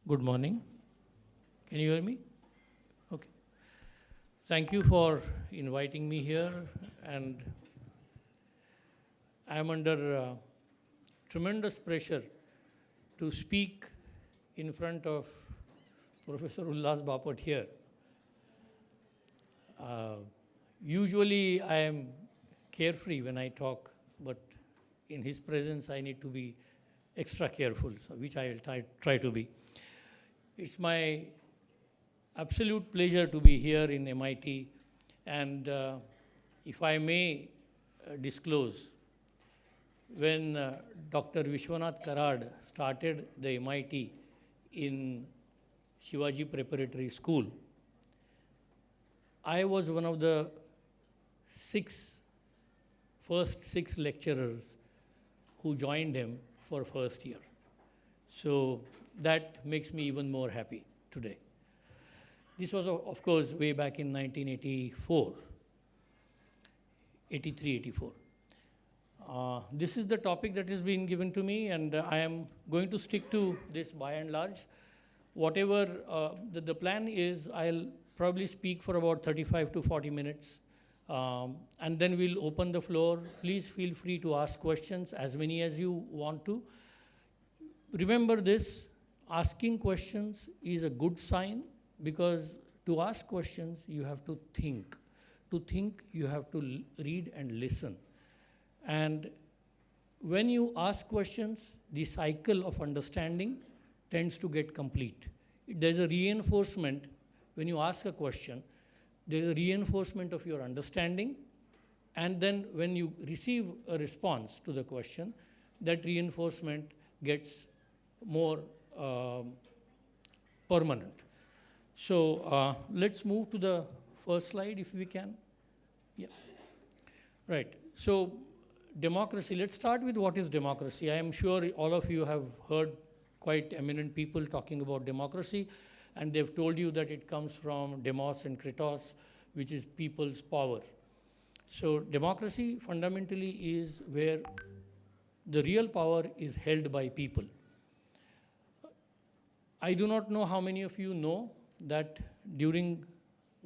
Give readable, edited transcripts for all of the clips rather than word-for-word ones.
Good morning. Can you hear me? Okay. Thank you for inviting me here, and I am under tremendous pressure to speak in front of Professor Ullas Bapat here. Usually I am carefree when I talk, but in his presence I need to be extra careful, so which I will try to be. It's my absolute pleasure to be here in MIT, and if I may disclose, when Dr. Vishwanath Karad started the MIT in Shivaji Preparatory School, I was one of the first six lecturers who joined him for first year. So that makes me even more happy today. This was, of course, way back in 1984, 83, 84. This is the topic that has been given to me, and I am going to stick to this by and large. Whatever the plan is, I'll probably speak for about 35 to 40 minutes, and then we'll open the floor. Please feel free to ask questions, as many as you want to. Remember this, asking questions is a good sign, because to ask questions, you have to think. To think, you have to read and listen. And when you ask questions, the cycle of understanding tends to get complete. There's a reinforcement. When you ask a question, there's a reinforcement of your understanding, and then when you receive a response to the question, that reinforcement gets more permanent. So let's move to the first slide if we can. Yeah. Right. So democracy, let's start with what is democracy. I am sure all of you have heard quite eminent people talking about democracy, and they've told you that it comes from demos and kratos, which is people's power. So democracy fundamentally is where the real power is held by people. I do not know how many of you know that during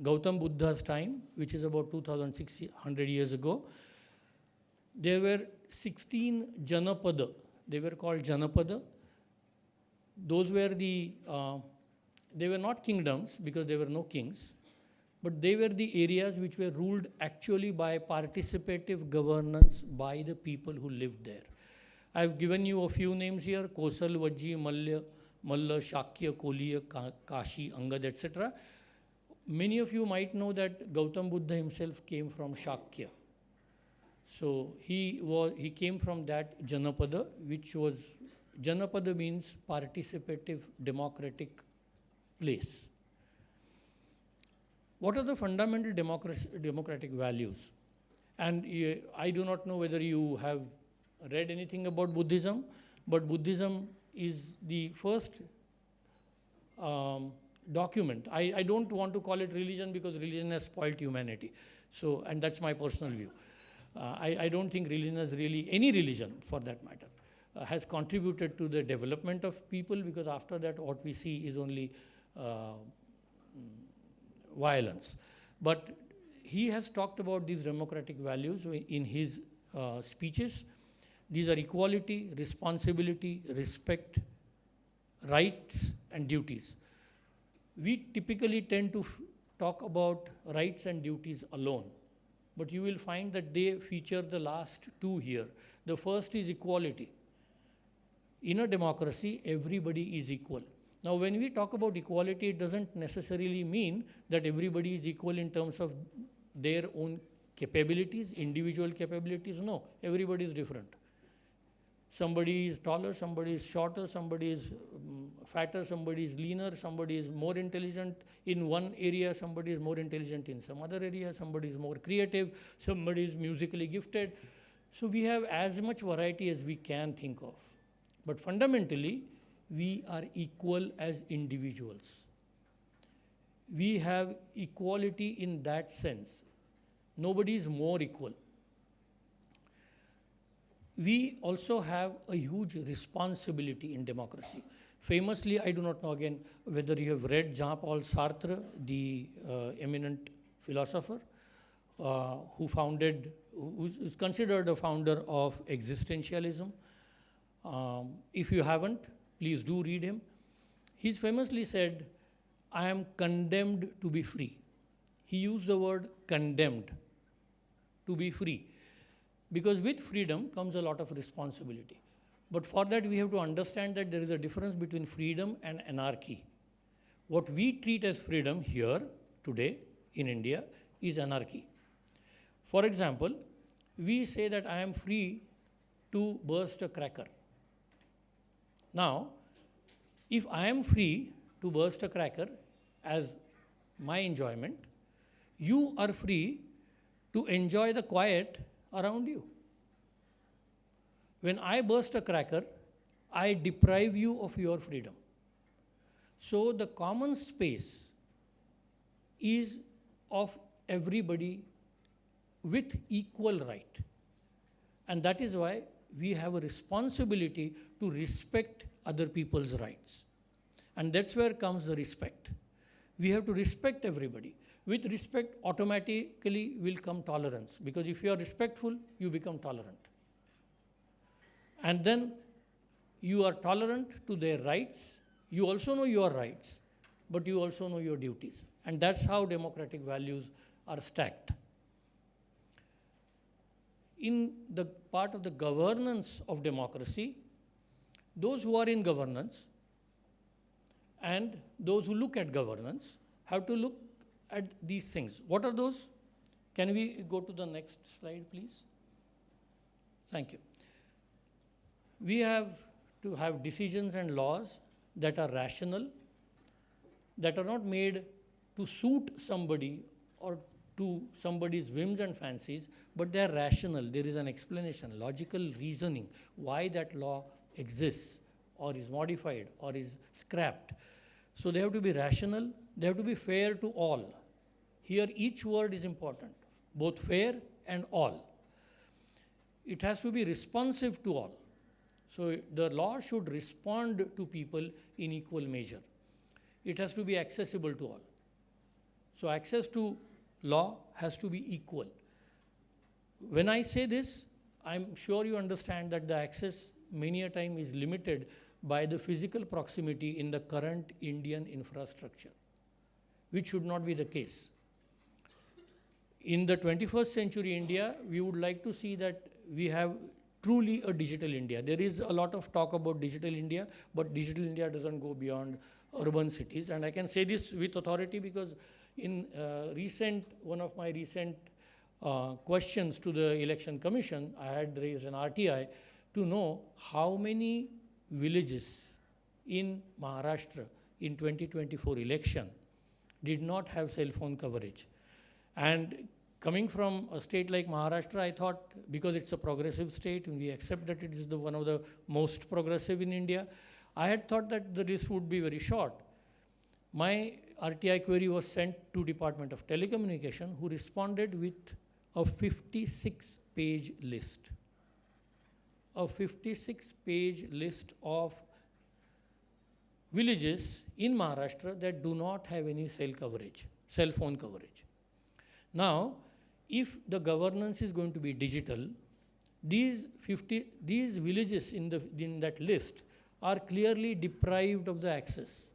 Gautam Buddha's time, which is about 2,600 years ago, there were 16 Janapada. They were called Janapada. Those were they were not kingdoms because there were no kings, but they were the areas which were ruled actually by participative governance by the people who lived there. I've given you a few names here: Kosal, Vajji, Malla, Shakya, Koliya, Kashi, Angad, etc. Many of you might know that Gautam Buddha himself came from Shakya. So he came from that Janapada, which was, Janapada means participative democratic place. What are the fundamental democratic values? And I do not know whether you have read anything about Buddhism, but Buddhism is the first document. I don't want to call it religion because religion has spoiled humanity. So, and that's my personal view. I don't think religion has really, any religion for that matter, has contributed to the development of people, because after that what we see is only violence. But he has talked about these democratic values in his speeches. These are equality, responsibility, respect, rights, and duties. We typically tend to talk about rights and duties alone, but you will find that they feature the last two here. The first is equality. In a democracy, everybody is equal. Now, when we talk about equality, it doesn't necessarily mean that everybody is equal in terms of their own capabilities, individual capabilities. No, everybody is different. Somebody is taller, somebody is shorter, somebody is fatter, somebody is leaner, somebody is more intelligent in one area, somebody is more intelligent in some other area, somebody is more creative, somebody is musically gifted. So we have as much variety as we can think of. But fundamentally, we are equal as individuals. We have equality in that sense. Nobody is more equal. We also have a huge responsibility in democracy. Famously, I do not know again whether you have read Jean-Paul Sartre, the eminent philosopher, who is considered a founder of existentialism. If you haven't, please do read him. He's famously said, I am condemned to be free. He used the word condemned to be free, because with freedom comes a lot of responsibility. But for that, we have to understand that there is a difference between freedom and anarchy. What we treat as freedom here, today, in India, is anarchy. For example, we say that I am free to burst a cracker. Now, if I am free to burst a cracker as my enjoyment, you are free to enjoy the quiet around you. When I burst a cracker, I deprive you of your freedom. So the common space is of everybody with equal right. And that is why we have a responsibility to respect other people's rights. And that's where comes the respect. We have to respect everybody. With respect, automatically will come tolerance, because if you are respectful, you become tolerant. And then you are tolerant to their rights. You also know your rights, but you also know your duties. And that's how democratic values are stacked. In the part of the governance of democracy, those who are in governance and those who look at governance have to look at these things. What are those? Can we go to the next slide, please? Thank you. We have to have decisions and laws that are rational, that are not made to suit somebody or to somebody's whims and fancies, but they are rational. There is an explanation, logical reasoning why that law exists or is modified or is scrapped. So they have to be rational, they have to be fair to all. Here each word is important, both fair and all. It has to be responsive to all. So the law should respond to people in equal measure. It has to be accessible to all. So access to law has to be equal. When I say this, I'm sure you understand that the access many a time is limited by the physical proximity in the current Indian infrastructure, which should not be the case. In the 21st century India, we would like to see that we have truly a digital India. There is a lot of talk about digital India, but digital India doesn't go beyond urban cities. And I can say this with authority because in one of my recent questions to the Election Commission, I had raised an RTI to know how many villages in Maharashtra in 2024 election did not have cell phone coverage. And coming from a state like Maharashtra, I thought, because it's a progressive state, and we accept that it is one of the most progressive in India, I had thought that the list would be very short. My RTI query was sent to Department of Telecommunication, who responded with a 56-page list. A 56-page list of villages in Maharashtra that do not have any cell phone coverage. Now, if the governance is going to be digital, these villages in that list are clearly deprived of the access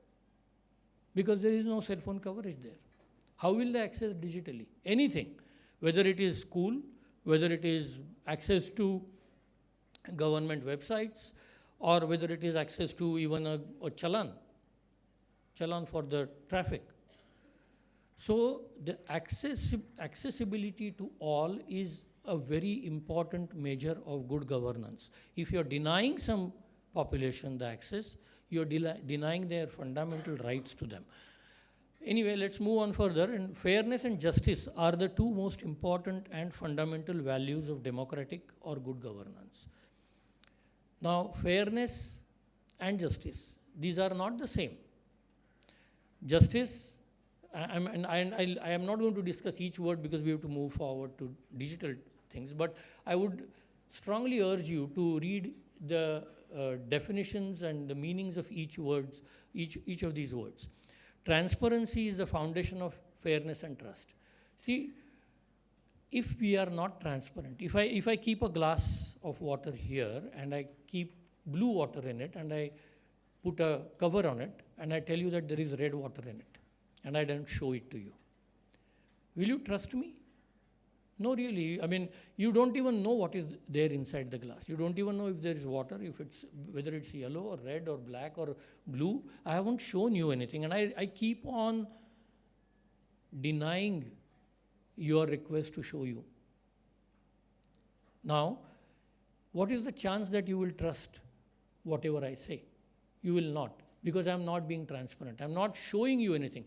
because there is no cell phone coverage there. How will they access digitally? Anything, whether it is school, whether it is access to government websites, or whether it is access to even a challan for the traffic. So the accessibility to all is a very important measure of good governance. If you're denying some population the access, you're denying their fundamental rights to them. Anyway, let's move on further. And fairness and justice are the two most important and fundamental values of democratic or good governance. Now, fairness and justice, these are not the same. Justice, I am not going to discuss each word because we have to move forward to digital things, but I would strongly urge you to read the definitions and the meanings of each of these words. Transparency is the foundation of fairness and trust. See, if we are not transparent, if I keep a glass of water here and I keep blue water in it and I put a cover on it and I tell you that there is red water in it and I don't show it to you, will you trust me? No, really. I mean, you don't even know what is there inside the glass. You don't even know if there is water, whether it's yellow or red or black or blue. I haven't shown you anything, and I keep on denying your request to show you. Now, what is the chance that you will trust whatever I say? You will not, because I'm not being transparent. I'm not showing you anything.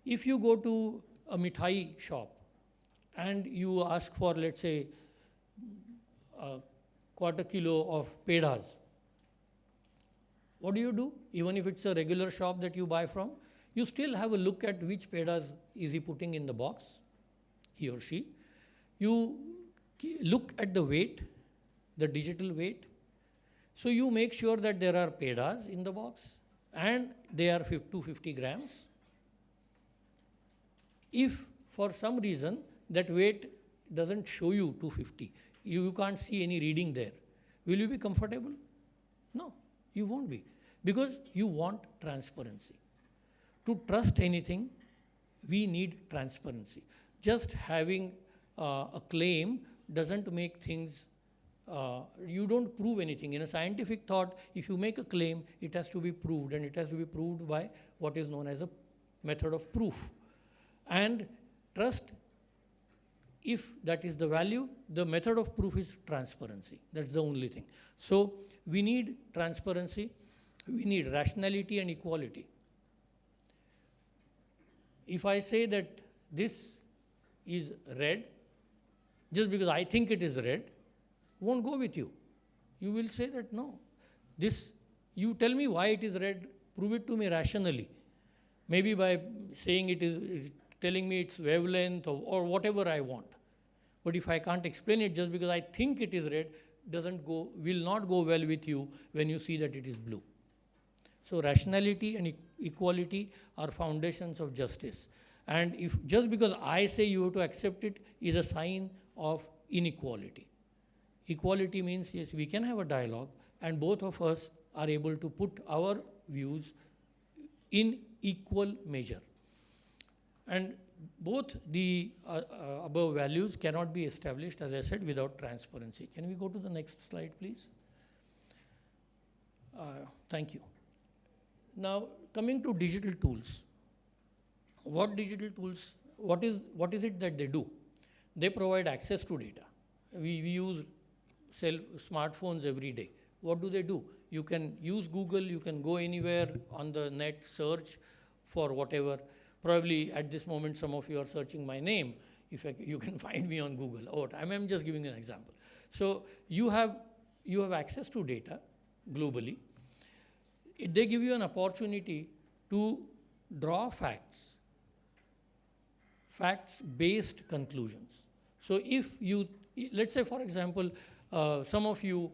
If you go to a mithai shop and you ask for, let's say, a quarter kilo of pedas, what do? Even if it's a regular shop that you buy from, you still have a look at which pedas is he putting in the box, he or she. You look at the weight, the digital weight. So you make sure that there are pedas in the box and they are 250 grams. If for some reason that weight doesn't show you 250, you can't see any reading there, will you be comfortable? No, you won't be, because you want transparency. To trust anything, we need transparency. Just having a claim doesn't make things, you don't prove anything. In a scientific thought, if you make a claim, it has to be proved, and it has to be proved by what is known as a method of proof. And trust, if that is the value, the method of proof is transparency. That's the only thing. So we need transparency, we need rationality and equality. If I say that this is red, just because I think it is red, won't go with you. You will say that no, you tell me why it is red, prove it to me rationally. Maybe by saying telling me its wavelength or whatever I want. But if I can't explain it just because I think it is red, will not go well with you when you see that it is blue. So rationality and equality are foundations of justice. And if just because I say you have to accept it is a sign of inequality. Equality means, yes, we can have a dialogue and both of us are able to put our views in equal measure. And both the above values cannot be established, as I said, without transparency. Can we go to the next slide, please? Thank you. Now, coming to digital tools. What digital tools, what is it that they do? They provide access to data. We use smartphones every day. What do? You can use Google, you can go anywhere on the net, search for whatever. Probably at this moment, some of you are searching my name. You can find me on Google. I'm just giving an example. So you have access to data globally. They give you an opportunity to draw facts-based conclusions. So let's say, for example, some of you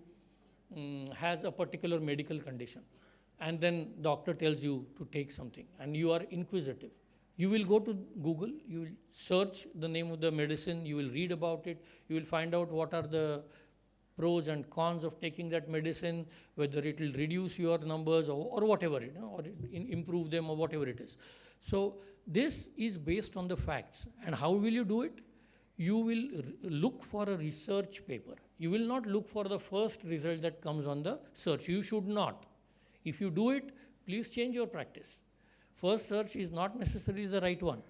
has a particular medical condition, and then doctor tells you to take something, and you are inquisitive. You will go to Google, you will search the name of the medicine, you will read about it, you will find out what are the pros and cons of taking that medicine, whether it will reduce your numbers or whatever, or improve them or whatever it is. So this is based on the facts. And how will you do it? You will look for a research paper. You will not look for the first result that comes on the search. You should not. If you do it, please change your practice. First search is not necessarily the right one.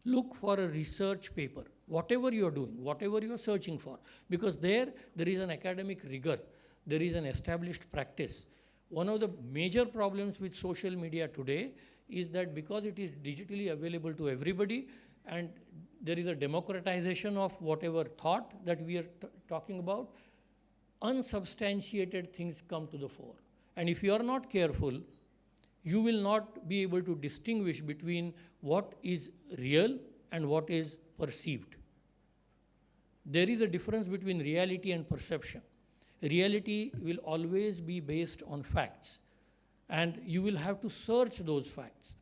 Look for a research paper, whatever you are doing, whatever you are searching for, because there is an academic rigor, there is an established practice. One of the major problems with social media today is that because it is digitally available to everybody and there is a democratization of whatever thought that we are talking about, unsubstantiated things come to the fore. And if you are not careful, you will not be able to distinguish between what is real and what is perceived. There is a difference between reality and perception. reality will always be based on facts, and you will have to search those facts.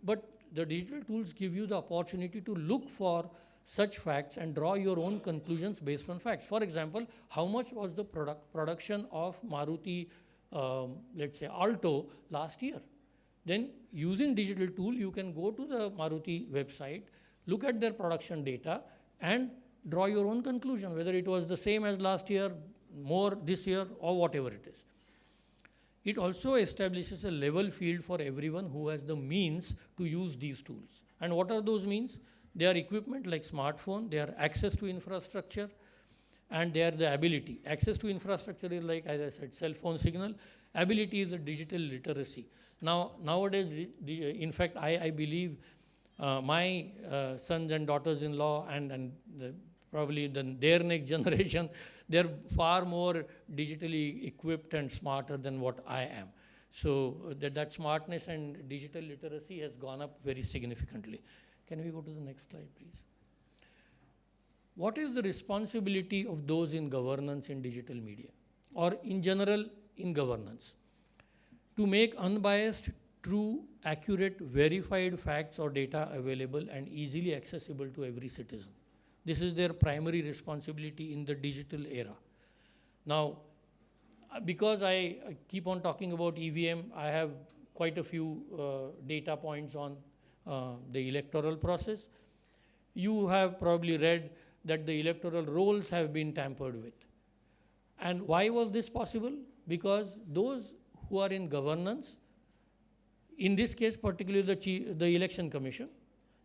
But the digital tools give you the opportunity to look for such facts and draw your own conclusions based on facts. For example, how much was the production of Maruti, let's say Alto last year? Then using digital tool, you can go to the Maruti website, look at their production data and draw your own conclusion, whether it was the same as last year, more this year, or whatever it is. It also establishes a level field for everyone who has the means to use these tools. And what are those means? They are equipment like smartphone, they are access to infrastructure, and they are the ability. Access to infrastructure is like, as I said, cell phone signal. Ability is a digital literacy. Nowadays, in fact, I believe my sons and daughters-in-law and probably their next generation, they're far more digitally equipped and smarter than what I am. So that smartness and digital literacy has gone up very significantly. Can we go to the next slide, please? What is the responsibility of those in governance in digital media, or in general in governance? To make unbiased, true, accurate, verified facts or data available and easily accessible to every citizen. This is their primary responsibility in the digital era. Now, because I keep on talking about EVM, I have quite a few data points on the electoral process. You have probably read that the electoral rolls have been tampered with. And why was this possible? Because those who are in governance, in this case particularly the election commission,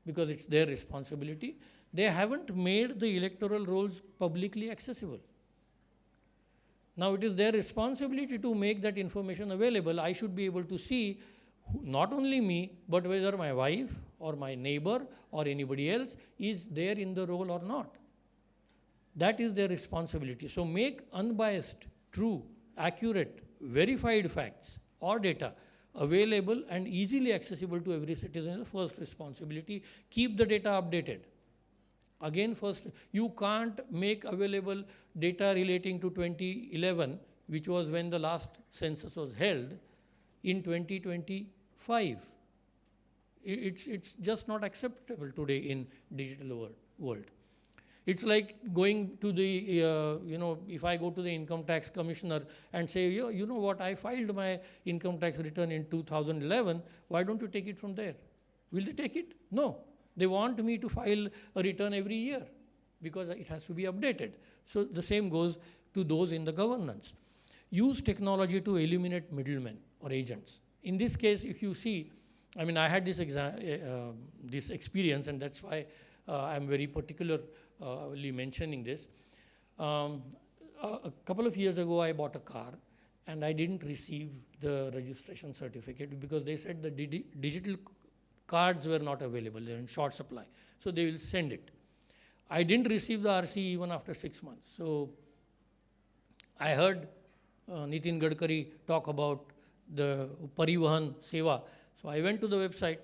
because it's their responsibility, they haven't made the electoral rolls publicly accessible. Now it is their responsibility to make that information available. I should be able to see not only me, but whether my wife or my neighbor or anybody else is there in the roll or not. That is their responsibility. So make unbiased, true, accurate, verified facts or data available and easily accessible to every citizen is the first responsibility. Keep the data updated. Again, first, you can't make available data relating to 2011, which was when the last census was held, in 2025. It's just not acceptable today in digital world. It's like going to the, if I go to the income tax commissioner and say, you know what, I filed my income tax return in 2011, why don't you take it from there? Will they take it? No. They want me to file a return every year because it has to be updated. So the same goes to those in the governance. Use technology to eliminate middlemen or agents. In this case, if you see, I mean, I had this experience, and that's why I'm very particularly mentioning this. A couple of years ago, I bought a car, and I didn't receive the registration certificate because they said the digital cards were not available, they're in short supply. So they will send it. I didn't receive the RC even after 6 months. So I heard Nitin Gadkari talk about the Parivahan Seva. So I went to the website,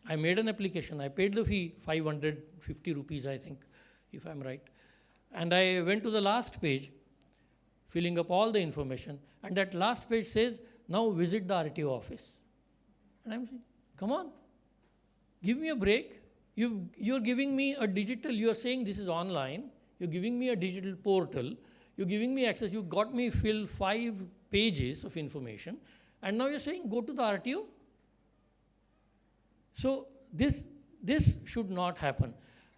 I made an application, I paid the fee, 550 rupees, I think, if I'm right. And I went to the last page, filling up all the information, and that last page says, now visit the RTO office. And I'm saying, come on. Give me a break. You're giving me a digital, you're saying this is online, you're giving me a digital portal, you're giving me access, you got me fill 5 pages of information, and now you're saying go to the RTO? So this should not happen.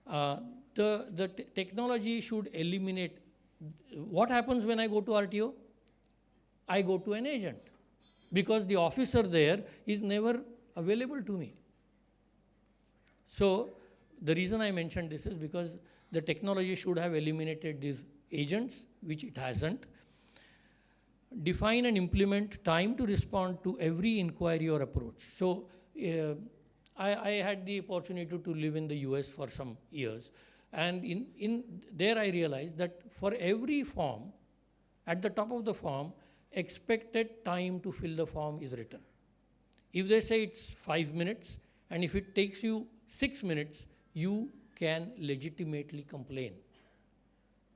The technology should eliminate. What happens when I go to RTO? I go to an agent because the officer there is never available to me. So the reason I mentioned this is because the technology should have eliminated these agents, which it hasn't. Define and implement time to respond to every inquiry or approach. So I had the opportunity to live in the US for some years. And in there I realized that for every form, at the top of the form, expected time to fill the form is written. If they say it's 5 minutes, and if it takes you 6 minutes, you can legitimately complain.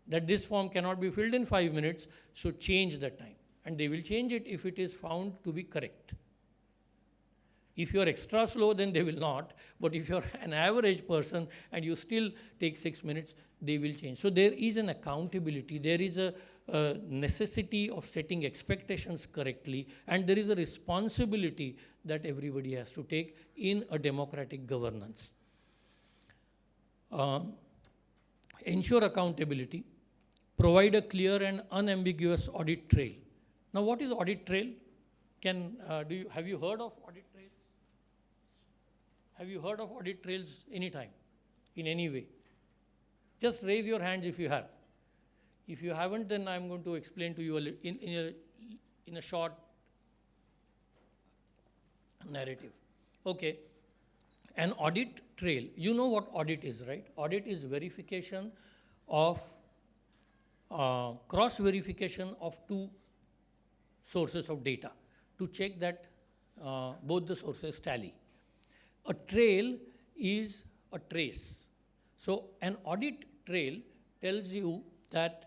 that this form cannot be filled in 5 minutes, so change the time. And they will change it if it is found to be correct. If you are extra slow, then they will not. But if you are an average person and you still take 6 minutes, they will change. So there is an accountability. There is a necessity of setting expectations correctly. And there is a responsibility that everybody has to take in a democratic governance. Ensure accountability. Provide a clear and unambiguous audit trail. Now, what is audit trail? Have you heard of audit trails? Have you heard of audit trails any time, in any way? Just raise your hands if you have. If you haven't, then I'm going to explain to you in a short narrative. Okay. An audit trail. You know what audit is, right? Audit is verification of, cross-verification of two sources of data to check that both the sources tally. A trail is a trace. So an audit trail tells you that,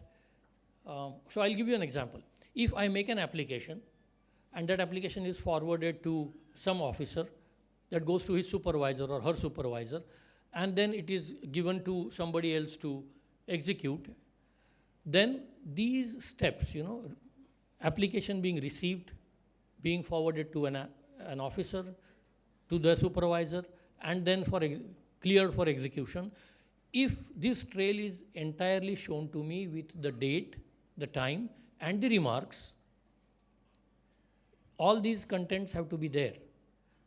so I'll give you an example. If I make an application and that application is forwarded to some officer that goes to his supervisor or her supervisor, and then it is given to somebody else to execute, then these steps, application being received, being forwarded to an officer, to the supervisor, and then cleared for execution. If this trail is entirely shown to me with the date, the time, and the remarks, all these contents have to be there.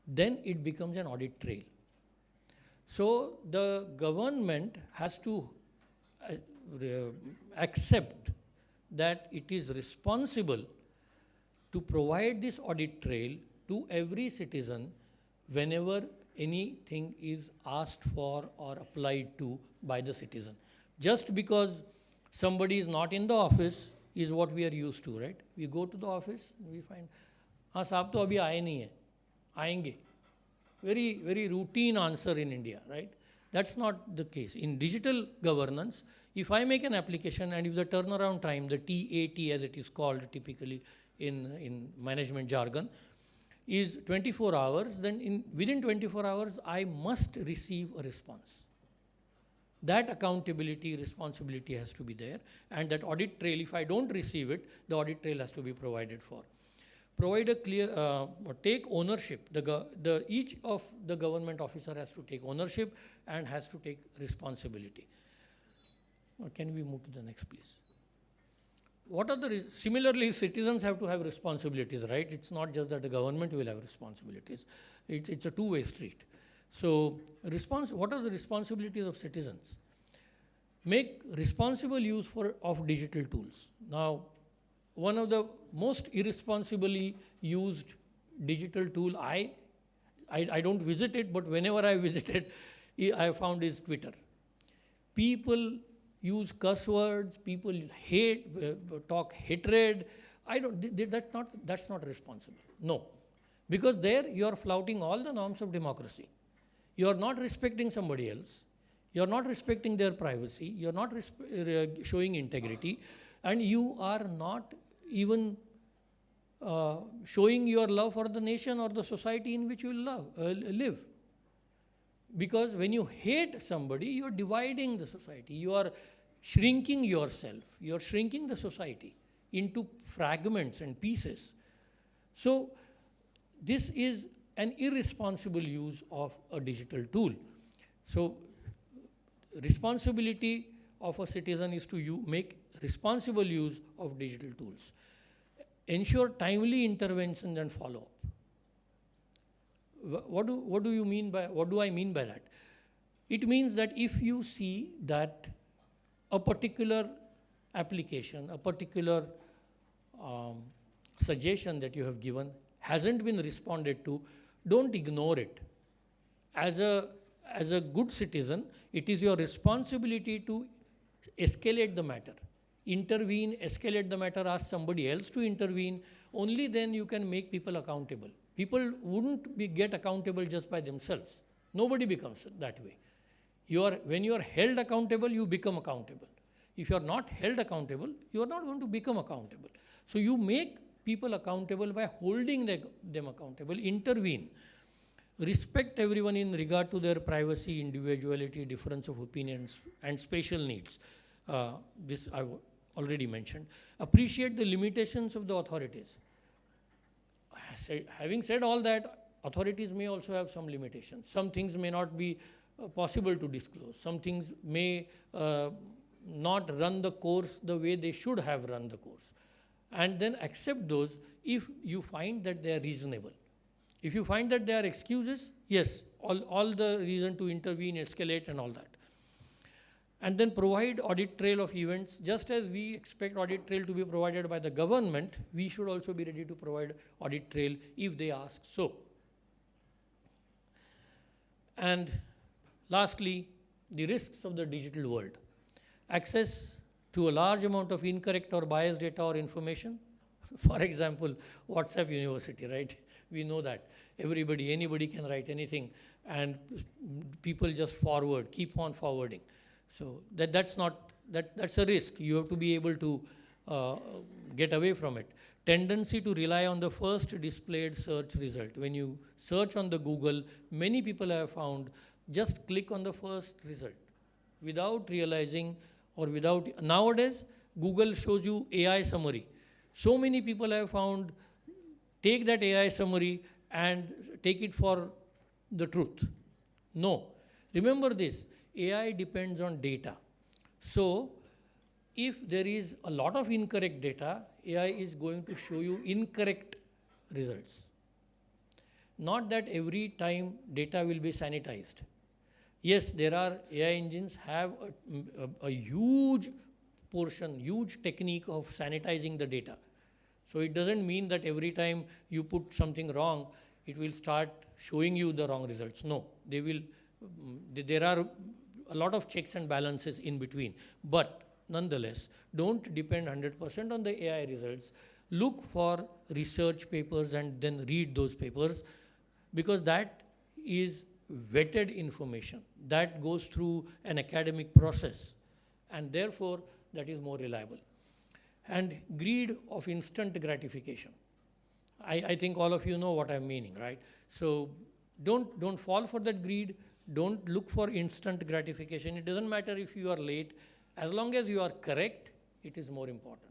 Then it becomes an audit trail. So the government has to accept that it is responsible to provide this audit trail to every citizen whenever anything is asked for or applied to by the citizen. Just because somebody is not in the office is what we are used to, right? We go to the office, we find, हाँ साहब तो अभी आए नहीं हैं, आएंगे. Very routine answer in India, right? That's not the case. In digital governance, if I make an application and if the turnaround time, the TAT as it is called typically in management jargon, is 24 hours, then within 24 hours, I must receive a response. That accountability, responsibility has to be there. And that audit trail, if I don't receive it, the audit trail has to be provided for. Provide a clear, take ownership. Each of the government officer has to take ownership and has to take responsibility. Can we move to the next, please? What are similarly, citizens have to have responsibilities, right? It's not just that the government will have responsibilities. It's a two-way street. So, what are the responsibilities of citizens? Make responsible use of digital tools. Now, one of the most irresponsibly used digital tool, I don't visit it, but whenever I visit it, I found is Twitter. People use cuss words, people talk hatred. That's not responsible. No. Because there you are flouting all the norms of democracy. You are not respecting somebody else. You are not respecting their privacy. You are not showing integrity. And you are not even showing your love for the nation or the society in which you live. Because when you hate somebody, you are dividing the society. You are shrinking yourself. You are shrinking the society into fragments and pieces. So this is an irresponsible use of a digital tool. So responsibility of a citizen is to make responsible use of digital tools. Ensure timely interventions and follow-up. What do I mean by that? It means that if you see that a particular application, a particular suggestion that you have given hasn't been responded to, don't ignore it. As a good citizen, it is your responsibility to escalate the matter. Intervene, escalate the matter, ask somebody else to intervene. Only then you can make people accountable. People wouldn't get accountable just by themselves. Nobody becomes that way. When you are held accountable, you become accountable. If you are not held accountable, you are not going to become accountable. So you make people accountable by holding them accountable, intervene, respect everyone in regard to their privacy, individuality, difference of opinions, and special needs. This I've already mentioned. Appreciate the limitations of the authorities. Having said all that, authorities may also have some limitations. Some things may not be possible to disclose. Some things may not run the course the way they should have run the course. And then accept those if you find that they are reasonable. If you find that they are excuses, yes, all the reason to intervene, escalate and all that. And then provide audit trail of events. Just as we expect audit trail to be provided by the government, we should also be ready to provide audit trail if they ask so. And lastly, the risks of the digital world. Access to a large amount of incorrect or biased data or information. For example, WhatsApp University, right? We know that. Anybody can write anything and people just forward, keep on forwarding. So that's a risk. You have to be able to get away from it. Tendency to rely on the first displayed search result. When you search on the Google, many people have found just click on the first result without realizing or without. Nowadays, Google shows you AI summary. So many people have found take that AI summary and take it for the truth. No. Remember this. AI depends on data. So, if there is a lot of incorrect data, AI is going to show you incorrect results. Not that every time data will be sanitized. Yes, there are AI engines have a huge portion, huge technique of sanitizing the data. So it doesn't mean that every time you put something wrong, it will start showing you the wrong results. No, they will. There are a lot of checks and balances in between. But nonetheless, don't depend 100% on the AI results. Look for research papers and then read those papers, because that is vetted information. That goes through an academic process, and therefore that is more reliable. And greed of instant gratification. I think all of you know what I'm meaning, right? So don't fall for that greed. Don't look for instant gratification. It doesn't matter if you are late. As long as you are correct, it is more important.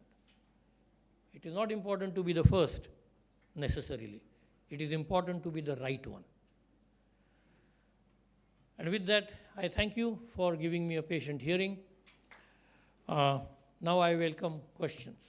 It is not important to be the first, necessarily. It is important to be the right one. And with that, I thank you for giving me a patient hearing. Now I welcome questions.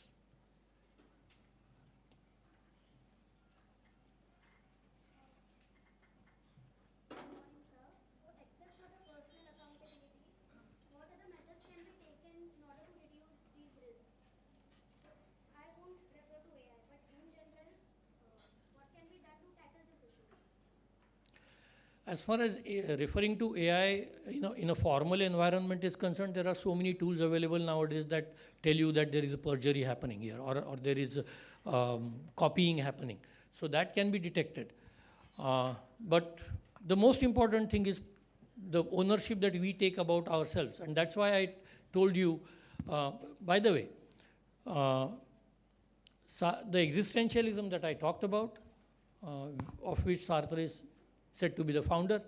As far as referring to AI, in a formal environment is concerned, there are so many tools available nowadays that tell you that there is a perjury happening here, or there is copying happening. So that can be detected. But the most important thing is the ownership that we take about ourselves. And that's why I told you, by the way, the existentialism that I talked about, of which Sartre is said to be the founder,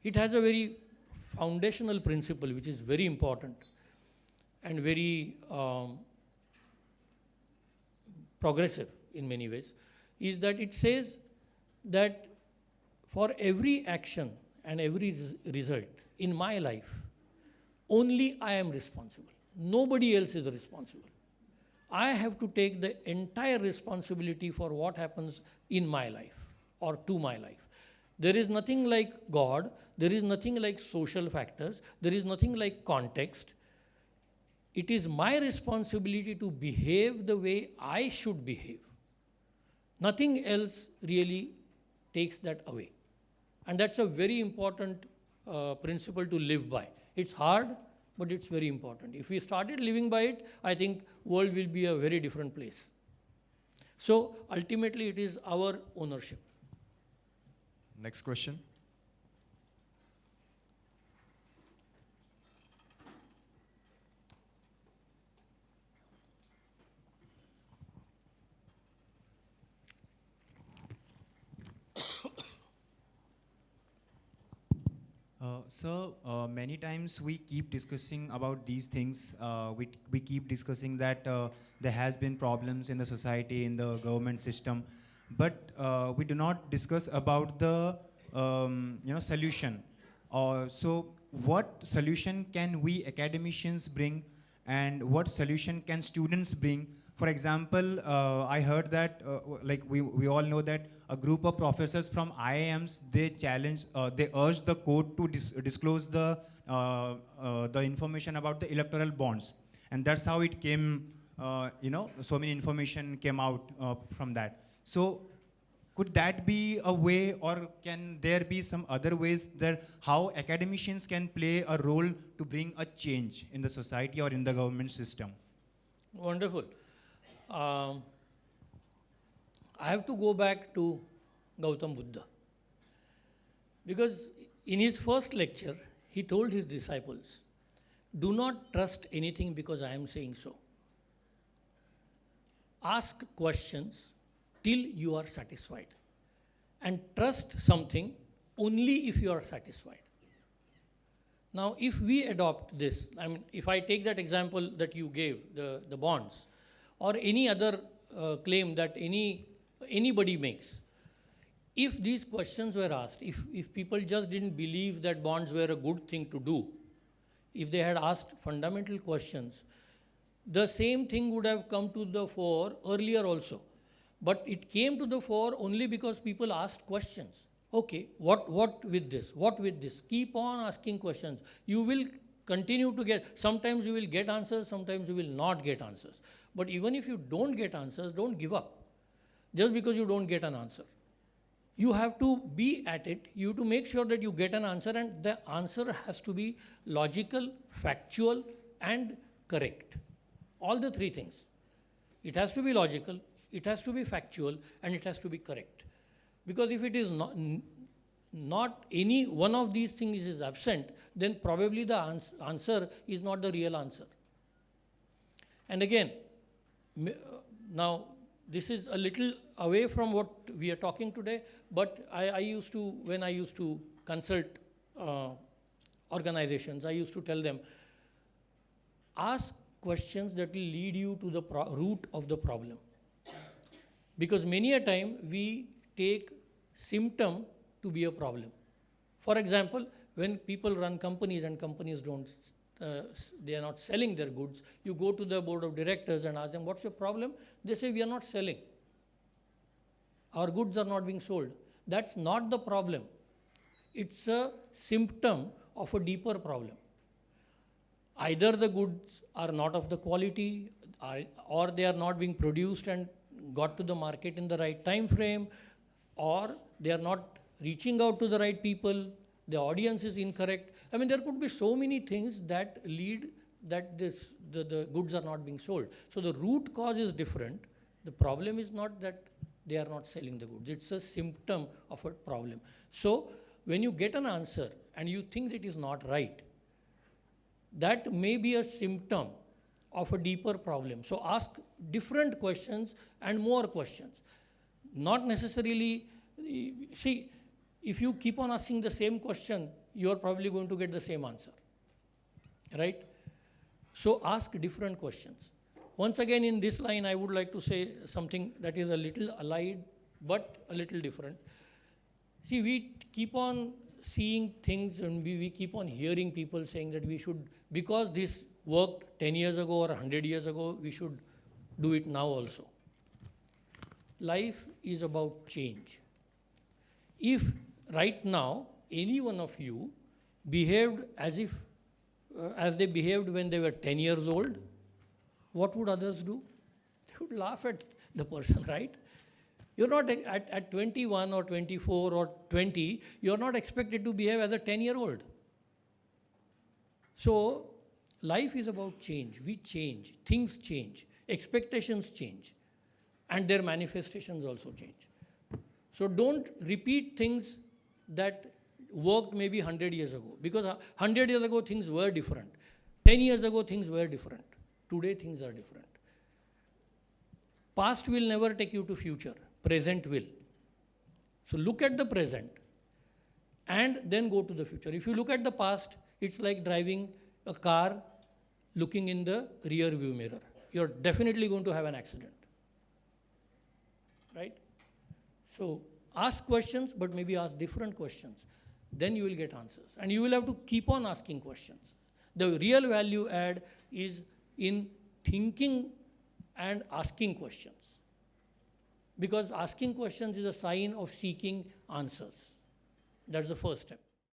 it has a very foundational principle which is very important and very progressive in many ways, is that it says that for every action and every result in my life, only I am responsible. Nobody else is responsible. I have to take the entire responsibility for what happens in my life or to my life. There is nothing like God. There is nothing like social factors. There is nothing like context. It is my responsibility to behave the way I should behave. Nothing else really takes that away. And that's a very important principle to live by. It's hard, but it's very important. If we started living by it, I think world will be a very different place. So ultimately, it is our ownership. Next question. Many times we keep discussing about these things. We keep discussing that there has been problems in the society, in the government system, but we do not discuss about the solution. So what solution can we academicians bring, and what solution can students bring? For example, I heard that, like we all know that a group of professors from IIMs, they urged the court to disclose the information about the electoral bonds. And that's how it came, so many information came out from that. So could that be a way, or can there be some other ways that how academicians can play a role to bring a change in the society or in the government system? Wonderful. I have to go back to Gautam Buddha, because in his first lecture, he told his disciples, do not trust anything because I am saying so. Ask questions till you are satisfied, and trust something only if you are satisfied. Now, if we adopt this, I mean, if I take that example that you gave, the bonds, or any other claim that anybody makes, if these questions were asked, if people just didn't believe that bonds were a good thing to do, if they had asked fundamental questions, the same thing would have come to the fore earlier also. But it came to the fore only because people asked questions. Okay, what with this? What with this? Keep on asking questions. You will continue to get, sometimes you will get answers, sometimes you will not get answers. But even if you don't get answers, don't give up just because you don't get an answer. You have to be at it. You have to make sure that you get an answer, and the answer has to be logical, factual, and correct. All the three things. It has to be logical, it has to be factual, and it has to be correct. Because if it is not any one of these things is absent, then probably the answer is not the real answer. And again, now this is a little away from what we are talking today, but when I used to consult organizations, I used to tell them, ask questions that will lead you to the root of the problem. Because many a time we take symptom to be a problem. For example, when people run companies and companies they are not selling their goods, you go to the board of directors and ask them, what's your problem? They say, we are not selling. Our goods are not being sold. That's not the problem. It's a symptom of a deeper problem. Either the goods are not of the quality, or they are not being produced and got to the market in the right time frame, or they are not reaching out to the right people, the audience is incorrect. I mean, there could be so many things that lead that the goods are not being sold. So the root cause is different. The problem is not that they are not selling the goods. It's a symptom of a problem. So when you get an answer and you think that it is not right, that may be a symptom of a deeper problem. So ask different questions and more questions. Not necessarily, see, if you keep on asking the same question, you are probably going to get the same answer, right? So ask different questions. Once again, in this line, I would like to say something that is a little allied, but a little different. See, we keep on seeing things, and we keep on hearing people saying that we should, because this worked 10 years ago or 100 years ago, we should do it now also. Life is about change. If right now any one of you behaved as they behaved when they were 10 years old, what would others do? They would laugh at the person, right? You're not at 21 or 24 or 20, you're not expected to behave as a 10-year-old. So life is about change. We change, things change, expectations change, and their manifestations also change. So don't repeat things that worked maybe 100 years ago, because 100 years ago things were different. 10 years ago things were different. Today things are different. Past will never take you to future. Present will. So look at the present and then go to the future. If you look at the past, it's like driving a car looking in the rear view mirror. You're definitely going to have an accident, right? So ask questions, but maybe ask different questions. Then you will get answers. And you will have to keep on asking questions. The real value add is in thinking and asking questions. Because asking questions is a sign of seeking answers. That's the first step.